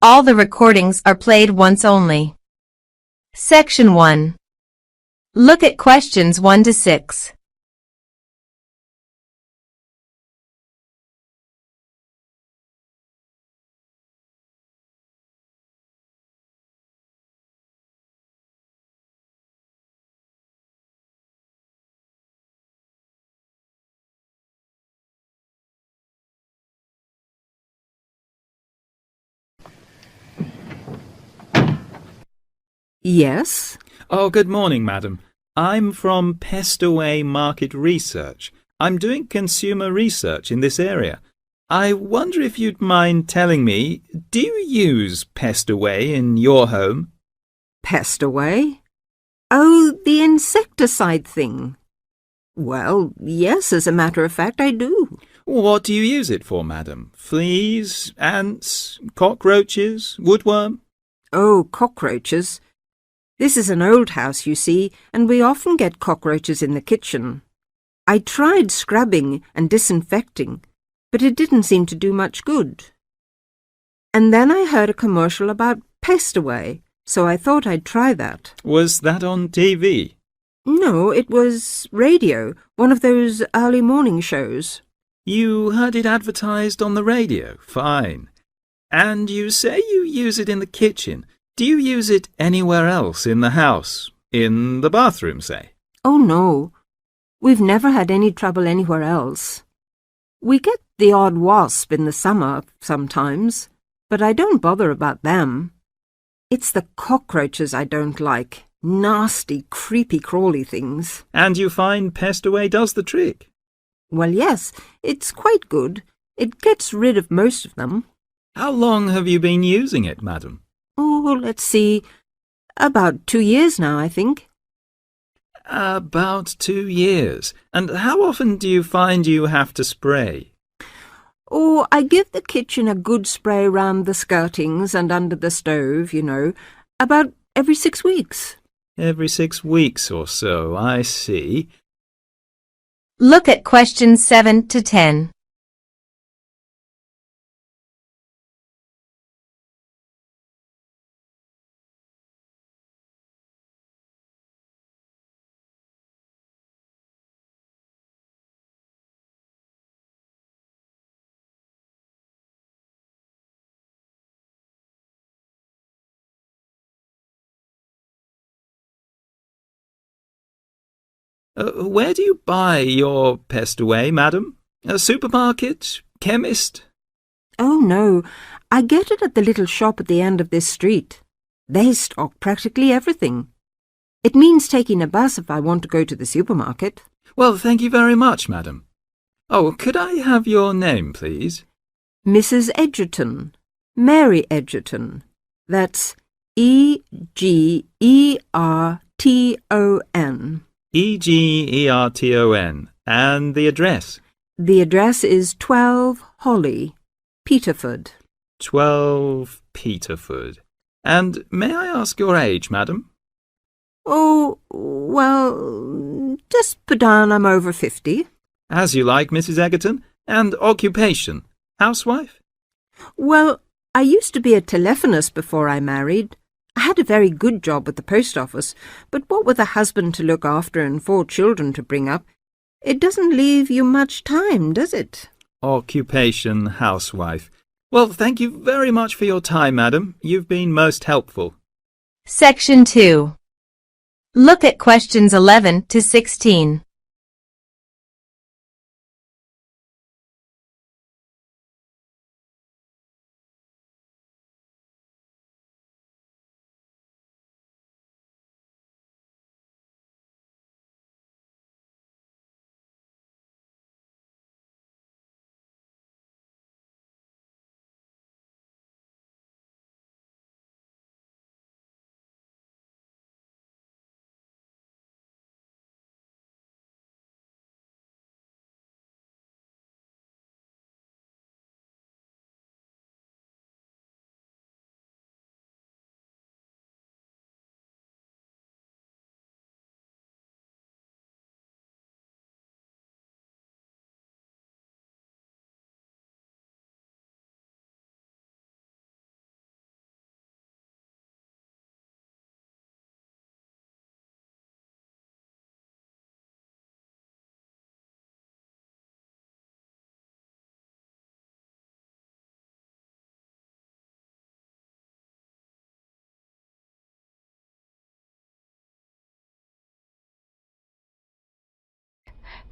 All the recordings are played once only. Section 1. Look at questions 1 to 6. Yes? Oh, good morning, madam. I'm from Pestaway Market Research. I'm doing consumer research in this area. I wonder if you'd mind telling me, do you use Pestaway in your home? Pestaway? Oh, the insecticide thing. Well, yes, as a matter of fact, I do. What do you use it for, madam? Fleas, ants, cockroaches, woodworm? Oh, cockroaches. This is an old house, you see, and we often get cockroaches in the kitchen. I tried scrubbing and disinfecting, but it didn't seem to do much good. And then I heard a commercial about Pestaway, so I thought I'd try that. Was that on TV? No, it was radio, one of those early morning shows. You heard it advertised on the radio? Fine. And you say you use it in the kitchen. Do you use it anywhere else in the house? In the bathroom, say? Oh, no. We've never had any trouble anywhere else. We get the odd wasp in the summer sometimes, but I don't bother about them. It's the cockroaches I don't like. Nasty, creepy, crawly things. And you find Pestaway does the trick? Well, yes, it's quite good. It gets rid of most of them. How long have you been using it, madam? Oh, let's see. About 2 years now, I think. About 2 years. And how often do you find you have to spray? Oh, I give the kitchen a good spray round the skirtings and under the stove, you know, about every 6 weeks. Every 6 weeks or so, I see. Look at questions 7 to 10. Where do you buy your Pestaway, madam? A supermarket? Chemist? Oh, no, I get it at the little shop at the end of this street. They stock practically everything. It means taking a bus if I want to go to the supermarket. Well, thank you very much, madam. Oh, could I have your name, please? Mrs. Edgerton. Mary Edgerton. That's Egerton. Egerton. And the address? The address is 12 Holly, Peterford. 12 Peterford. And may I ask your age, madam? Oh, well, just put down I'm over 50. As you like, Mrs. Egerton. And occupation? Housewife? Well, I used to be a telephonist before I married. I had a very good job at the post office, but what with a husband to look after and 4 children to bring up, it doesn't leave you much time, does it? Occupation, housewife. Well, thank you very much for your time, madam. You've been most helpful. Section 2. Look at questions 11 to 16.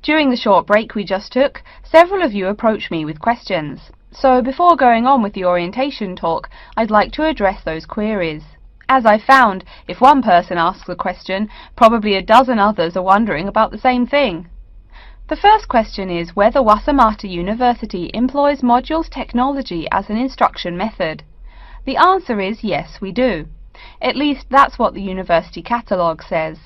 During the short break we just took, several of you approached me with questions. So before going on with the orientation talk, I'd like to address those queries. As I found, if one person asks a question, probably a dozen others are wondering about the same thing. The first question is whether Wasamata University employs modules technology as an instruction method. The answer is yes, we do. At least that's what the university catalogue says.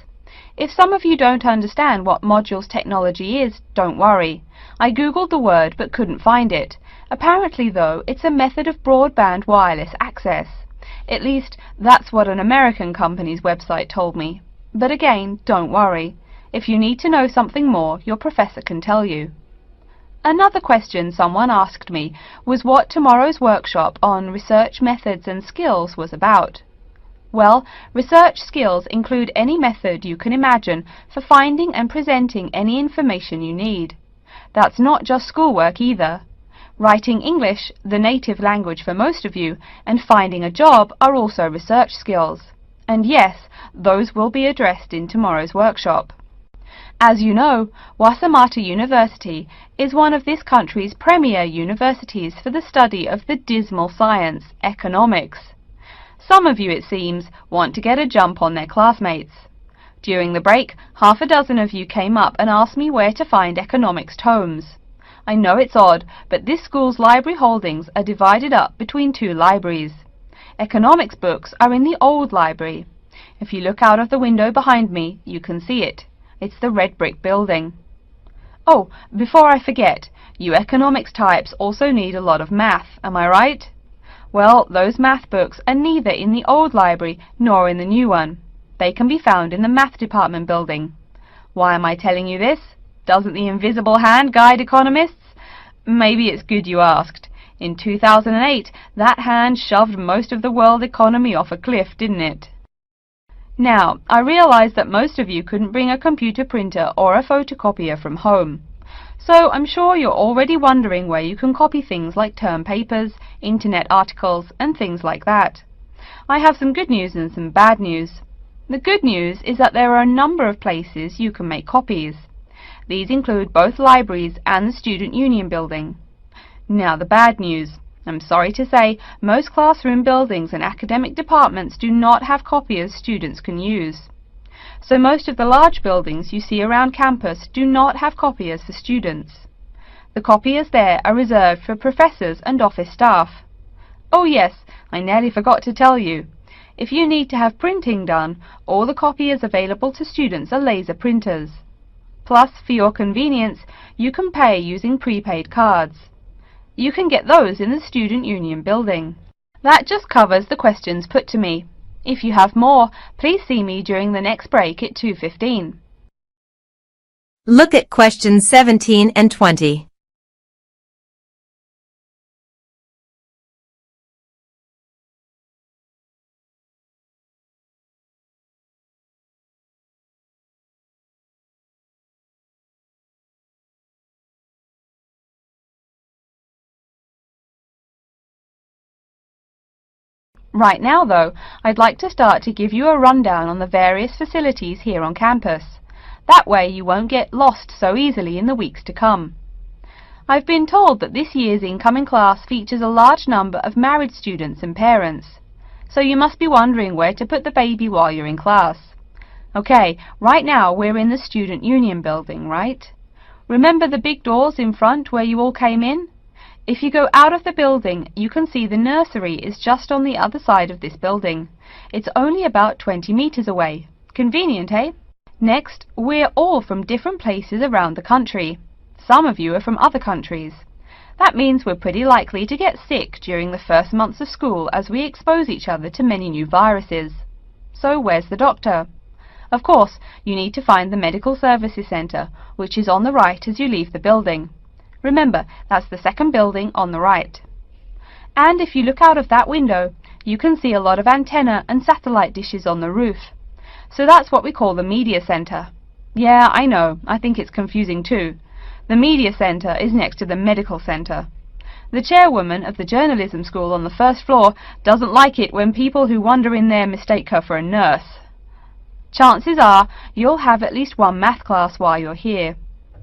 If some of you don't understand what modules technology is, don't worry. I googled the word but couldn't find it. Apparently though, it's a method of broadband wireless access. At least that's what an American company's website told me. But again, don't worry. If you need to know something more, your professor can tell you. Another question someone asked me was what tomorrow's workshop on research methods and skills was about. Well, research skills include any method you can imagine for finding and presenting any information you need. That's not just schoolwork either. Writing English, the native language for most of you, and finding a job are also research skills. And yes, those will be addressed in tomorrow's workshop. As you know, Wasamata University is one of this country's premier universities for the study of the dismal science, economics. Some of you, it seems, want to get a jump on their classmates. During the break, half a dozen of you came up and asked me where to find economics tomes. I know it's odd, but this school's library holdings are divided up between two libraries. Economics books are in the old library. If you look out of the window behind me, you can see it. It's the red brick building. Oh, before I forget, you economics types also need a lot of math, am I right? Well, those math books are neither in the old library nor in the new one. They can be found in the math department building. Why am I telling you this? Doesn't the invisible hand guide economists? Maybe it's good you asked. In 2008, that hand shoved most of the world economy off a cliff, didn't it? Now, I realize that most of you couldn't bring a computer printer or a photocopier from home. So I'm sure you're already wondering where you can copy things like term papers, internet articles, and things like that. I have some good news and some bad news. The good news is that there are a number of places you can make copies. These include both libraries and the Student Union building. Now the bad news. I'm sorry to say, most classroom buildings and academic departments do not have copiers students can use. So most of the large buildings you see around campus do not have copiers for students. The copiers there are reserved for professors and office staff. Oh yes, I nearly forgot to tell you. If you need to have printing done, all the copiers available to students are laser printers. Plus, for your convenience, you can pay using prepaid cards. You can get those in the Student Union building. That just covers the questions put to me. If you have more, please see me during the next break at 2:15. Look at questions 17 and 20. Right now, though, I'd like to start to give you a rundown on the various facilities here on campus. That way you won't get lost so easily in the weeks to come. I've been told that this year's incoming class features a large number of married students and parents. So you must be wondering where to put the baby while you're in class. Okay, right now we're in the Student Union building, right? Remember the big doors in front where you all came in? If you go out of the building, you can see the nursery is just on the other side of this building. It's only about 20 meters away. Convenient, eh? Next, we're all from different places around the country. Some of you are from other countries. That means we're pretty likely to get sick during the first months of school as we expose each other to many new viruses. So where's the doctor? Of course, you need to find the Medical Services Center, which is on the right as you leave the building. Remember, that's the second building on the right. And if you look out of that window, you can see a lot of antenna and satellite dishes on the roof. So that's what we call the Media Center. Yeah, I know, I think it's confusing too. The Media Center is next to the Medical Center. The chairwoman of the journalism school on the first floor doesn't like it when people who wander in there mistake her for a nurse. Chances are you'll have at least one math class while you're here.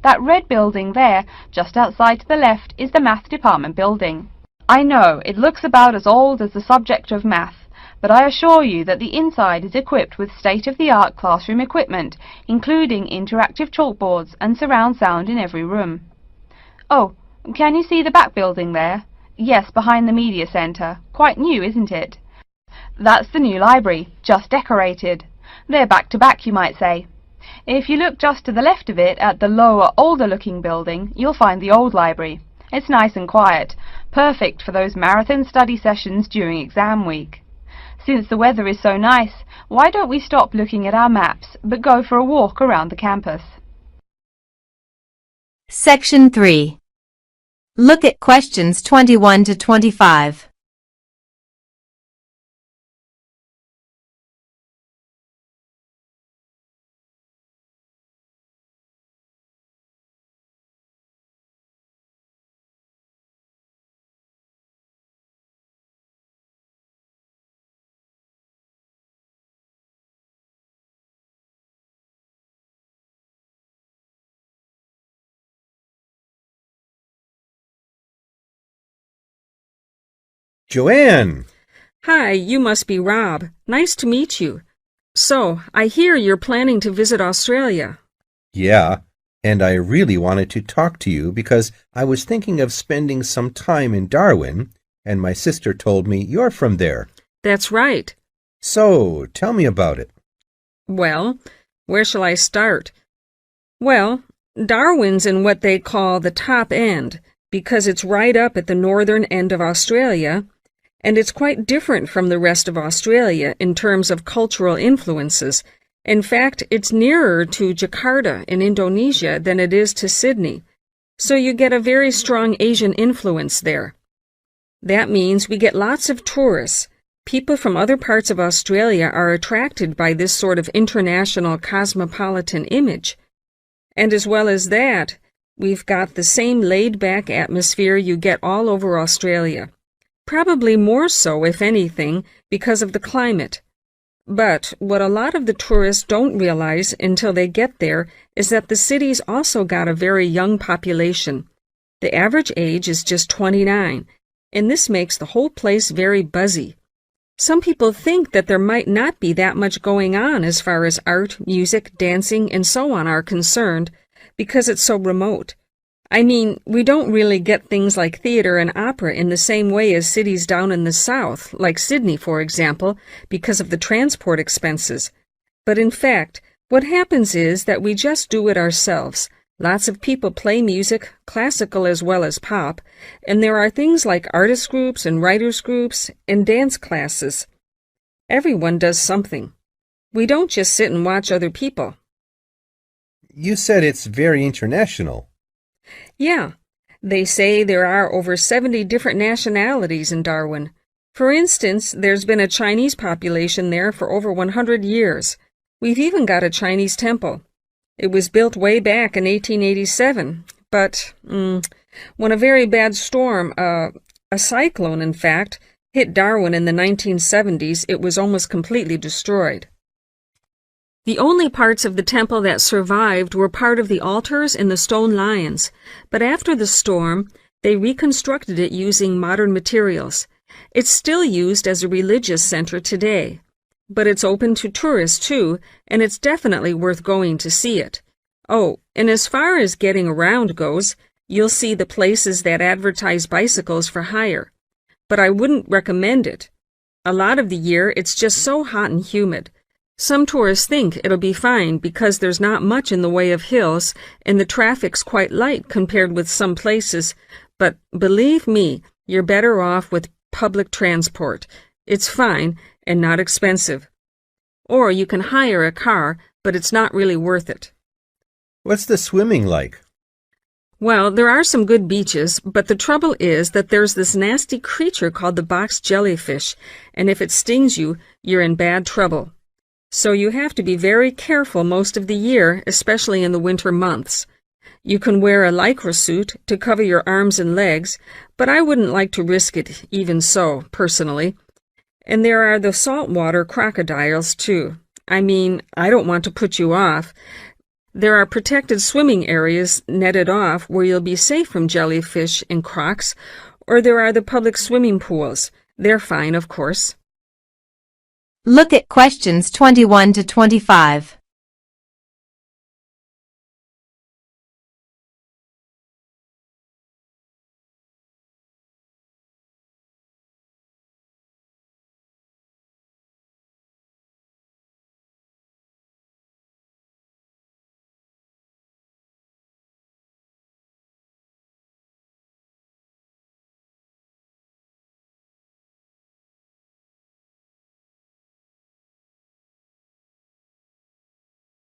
That red building there, just outside to the left, is the Math Department building. I know, it looks about as old as the subject of math, but I assure you that the inside is equipped with state-of-the-art classroom equipment, including interactive chalkboards and surround sound in every room. Oh, can you see the back building there? Yes, behind the media center. Quite new, isn't it? That's the new library, just decorated. They're back to back, you might say. If you look just to the left of it at the lower, older-looking building, you'll find the old library. It's nice and quiet, perfect for those marathon study sessions during exam week. Since the weather is so nice, why don't we stop looking at our maps, but go for a walk around the campus? Section 3. Look at questions 21 to 25. Joanne! Hi, you must be Rob. Nice to meet you. So, I hear you're planning to visit Australia. Yeah, and I really wanted to talk to you because I was thinking of spending some time in Darwin, and my sister told me you're from there. That's right. So, tell me about it. Well, where shall I start? Well, Darwin's in what they call the top end, because it's right up at the northern end of Australia, and it's quite different from the rest of Australia in terms of cultural influences. In fact, it's nearer to Jakarta in Indonesia than it is to Sydney, so you get a very strong Asian influence there. That means we get lots of tourists. People from other parts of Australia are attracted by this sort of international cosmopolitan image. And as well as that, we've got the same laid-back atmosphere you get all over Australia. Probably more so, if anything, because of the climate. But what a lot of the tourists don't realize until they get there is that the city's also got a very young population. The average age is just 29, and this makes the whole place very buzzy. Some people think that there might not be that much going on as far as art, music, dancing, and so on are concerned, because it's so remote. I mean, we don't really get things like theater and opera in the same way as cities down in the south, like Sydney, for example, because of the transport expenses. But in fact, what happens is that we just do it ourselves. Lots of people play music, classical as well as pop, and there are things like artist groups and writers groups and dance classes. Everyone does something. We don't just sit and watch other people. You said it's very international. Yeah, they say there are over 70 different nationalities in Darwin. For instance, there's been a Chinese population there for over 100 years. We've even got a Chinese temple. It was built way back in 1887, but when a very bad storm, a cyclone in fact, hit Darwin in the 1970s, it was almost completely destroyed. The only parts of the temple that survived were part of the altars and the stone lions, but after the storm, they reconstructed it using modern materials. It's still used as a religious center today, but it's open to tourists too, and it's definitely worth going to see it. Oh, and as far as getting around goes, you'll see the places that advertise bicycles for hire, but I wouldn't recommend it. A lot of the year, it's just so hot and humid. Some tourists think it'll be fine because there's not much in the way of hills and the traffic's quite light compared with some places, but believe me, you're better off with public transport. It's fine and not expensive. Or you can hire a car, but it's not really worth it. What's the swimming like? Well, there are some good beaches, but the trouble is that there's this nasty creature called the box jellyfish, and if it stings you, you're in bad trouble. So you have to be very careful most of the year, especially in the winter months. You can wear a lycra suit to cover your arms and legs, but I wouldn't like to risk it even so, personally. And there are the saltwater crocodiles, too. I mean, I don't want to put you off, There are protected swimming areas netted off where you'll be safe from jellyfish and crocs, or there are the public swimming pools. They're fine, of course. Look at questions 21 to 25.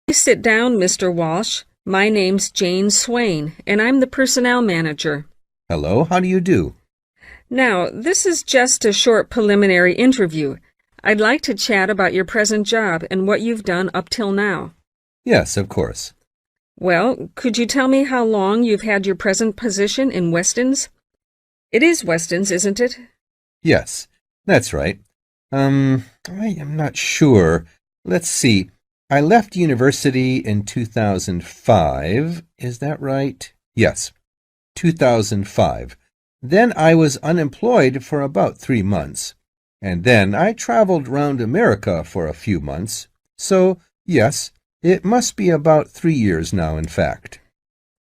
Please sit down, Mr. Walsh. My name's Jane Swain, and I'm the personnel manager. Hello, how do you do? Now, this is just a short preliminary interview. I'd like to chat about your present job and what you've done up till now. Yes, of course. Well, could you tell me how long you've had your present position in Weston's? It is Weston's, isn't it? Yes, that's right. I am not sure. Let's see. I left university in 2005. Is that right? Yes, 2005. Then I was unemployed for about 3 months. And then I traveled round America for a few months. So, yes, it must be about 3 years now, in fact.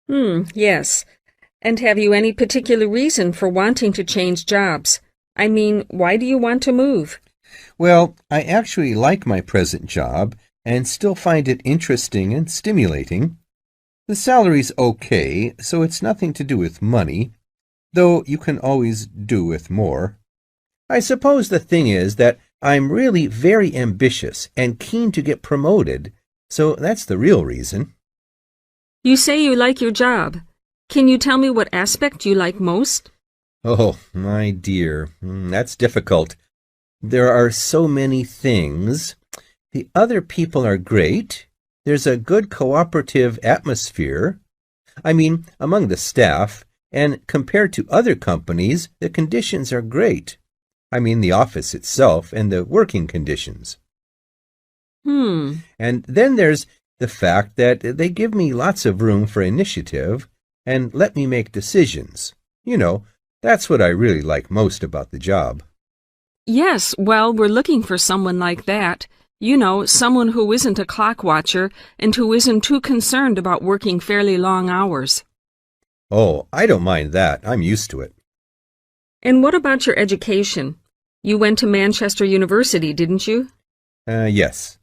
Yes. And have you any particular reason for wanting to change jobs? I mean, why do you want to move? Well, I actually like my present job and still find it interesting and stimulating. The salary's okay, so it's nothing to do with money, though you can always do with more. I suppose the thing is that I'm really very ambitious and keen to get promoted, so that's the real reason. You say you like your job. Can you tell me what aspect you like most? Oh, my dear, that's difficult. There are so many things. The other people are great. There's a good cooperative atmosphere. I mean, among the staff, and compared to other companies, the conditions are great. I mean, the office itself and the working conditions. And then there's the fact that they give me lots of room for initiative and let me make decisions. You know, that's what I really like most about the job. Yes, well, we're looking for someone like that. You know, someone who isn't a clock watcher and who isn't too concerned about working fairly long hours. Oh, I don't mind that. I'm used to it. And what about your education? You went to Manchester University, didn't you? Yes.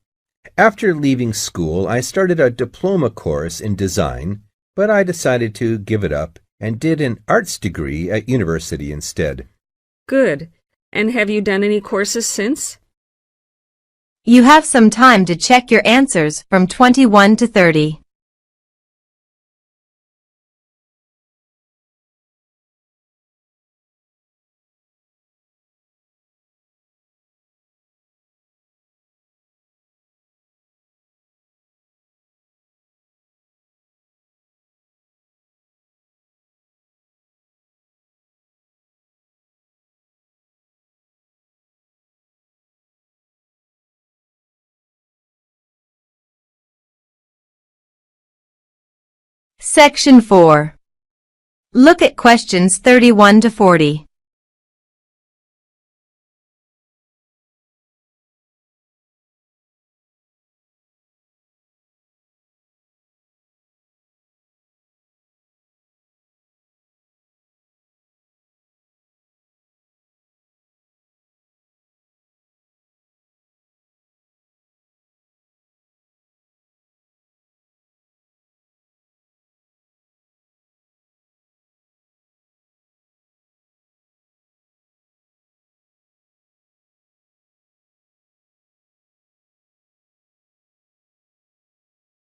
After leaving school, I started a diploma course in design, but I decided to give it up and did an arts degree at university instead. Good. And have you done any courses since? You have some time to check your answers from 21 to 30. Section 4. Look at questions 31 to 40.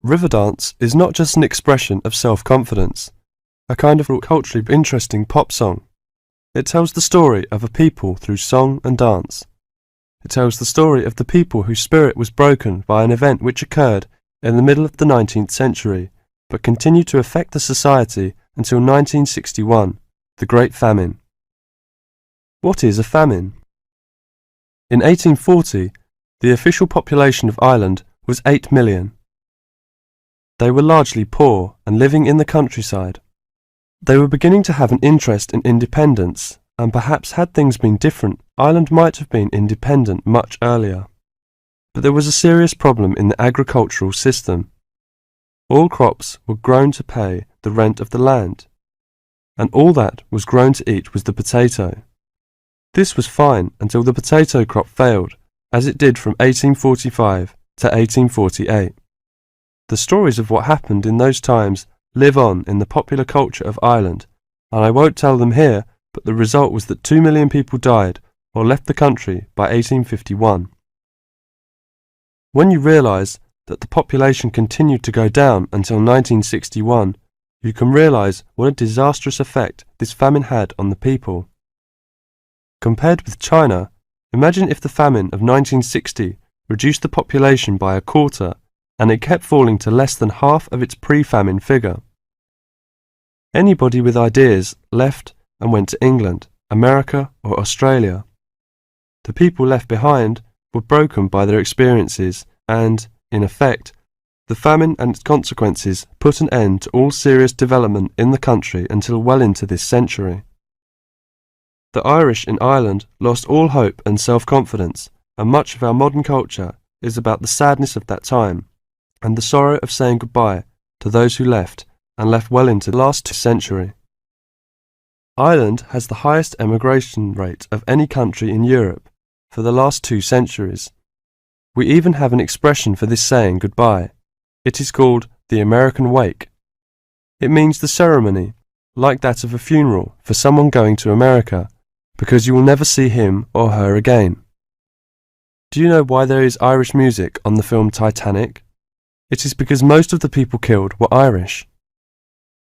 Riverdance is not just an expression of self-confidence, a kind of culturally interesting pop song. It tells the story of a people through song and dance. It tells the story of the people whose spirit was broken by an event which occurred in the middle of the 19th century, but continued to affect the society until 1961, the Great Famine. What is a famine? In 1840, the official population of Ireland was 8 million. They were largely poor and living in the countryside. They were beginning to have an interest in independence, and perhaps had things been different, Ireland might have been independent much earlier. But there was a serious problem in the agricultural system. All crops were grown to pay the rent of the land, and all that was grown to eat was the potato. This was fine until the potato crop failed, as it did from 1845 to 1848. The stories of what happened in those times live on in the popular culture of Ireland, and I won't tell them here, but the result was that 2 million people died or left the country by 1851. When you realise that the population continued to go down until 1961, you can realise what a disastrous effect this famine had on the people. Compared with China, imagine if the famine of 1960 reduced the population by a quarter and it kept falling to less than half of its pre-famine figure. Anybody with ideas left and went to England, America or Australia. The people left behind were broken by their experiences and, in effect, the famine and its consequences put an end to all serious development in the country until well into this century. The Irish in Ireland lost all hope and self-confidence, and much of our modern culture is about the sadness of that time and the sorrow of saying goodbye to those who left and left well into the last century. Ireland has the highest emigration rate of any country in Europe for the last 2 centuries. We even have an expression for this saying goodbye. It is called the American wake. It means the ceremony, like that of a funeral for someone going to America, because you will never see him or her again. Do you know why there is Irish music on the film Titanic? It is because most of the people killed were Irish.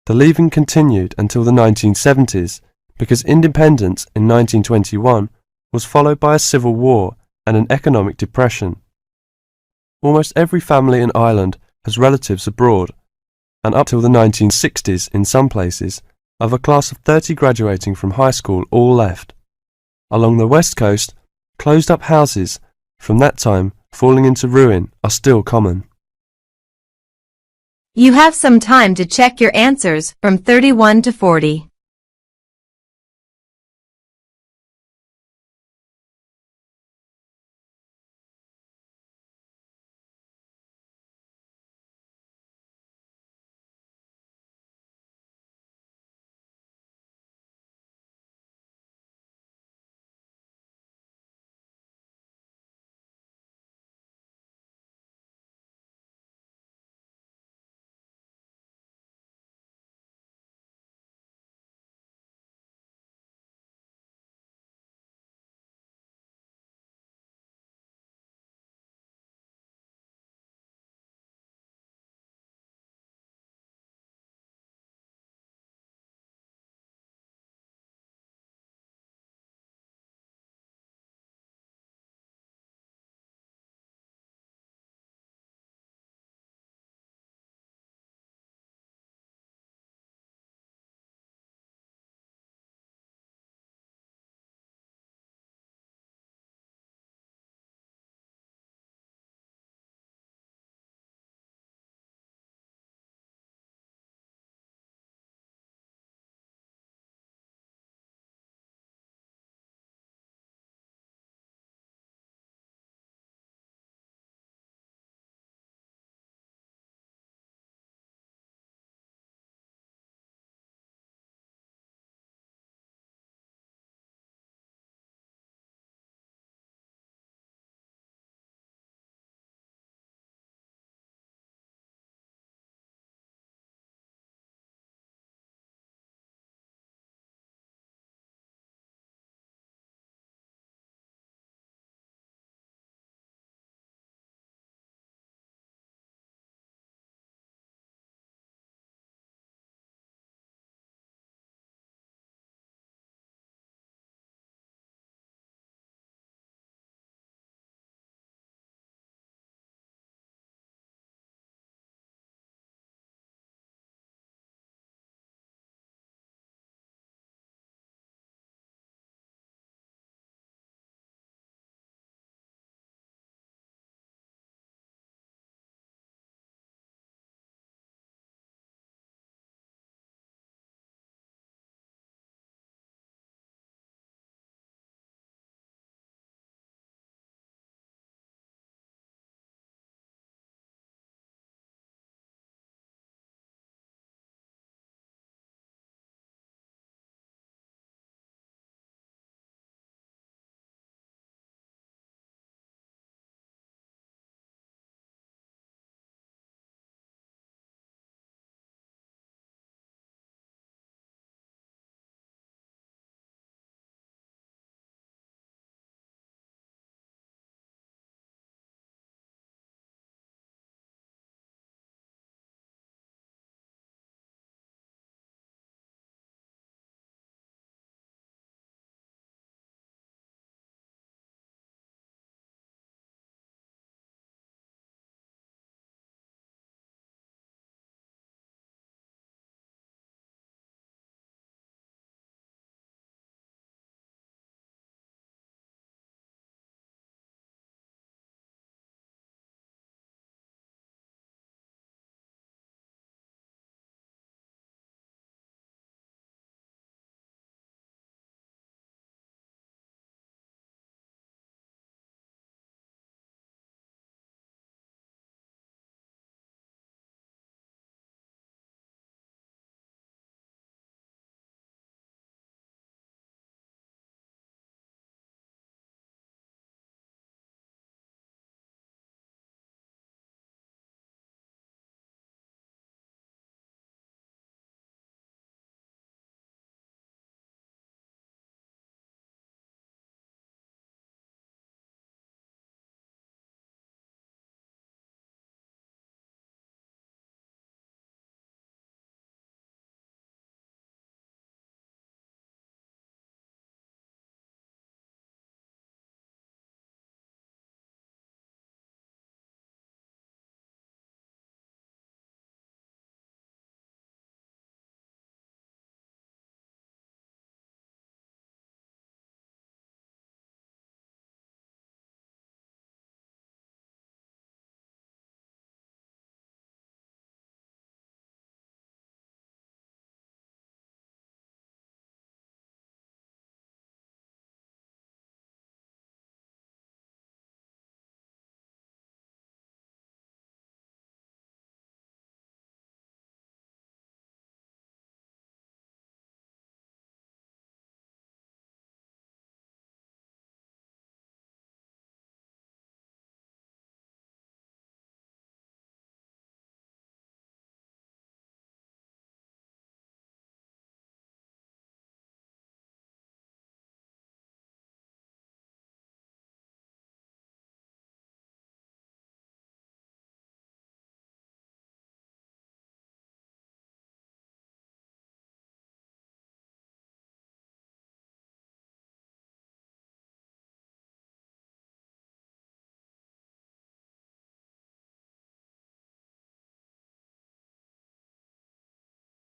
The leaving continued until the 1970s because independence in 1921 was followed by a civil war and an economic depression. Almost every family in Ireland has relatives abroad, and up till the 1960s in some places, of a class of 30 graduating from high school all left. Along the west coast, closed-up houses from that time falling into ruin are still common. You have some time to check your answers from 31 to 40.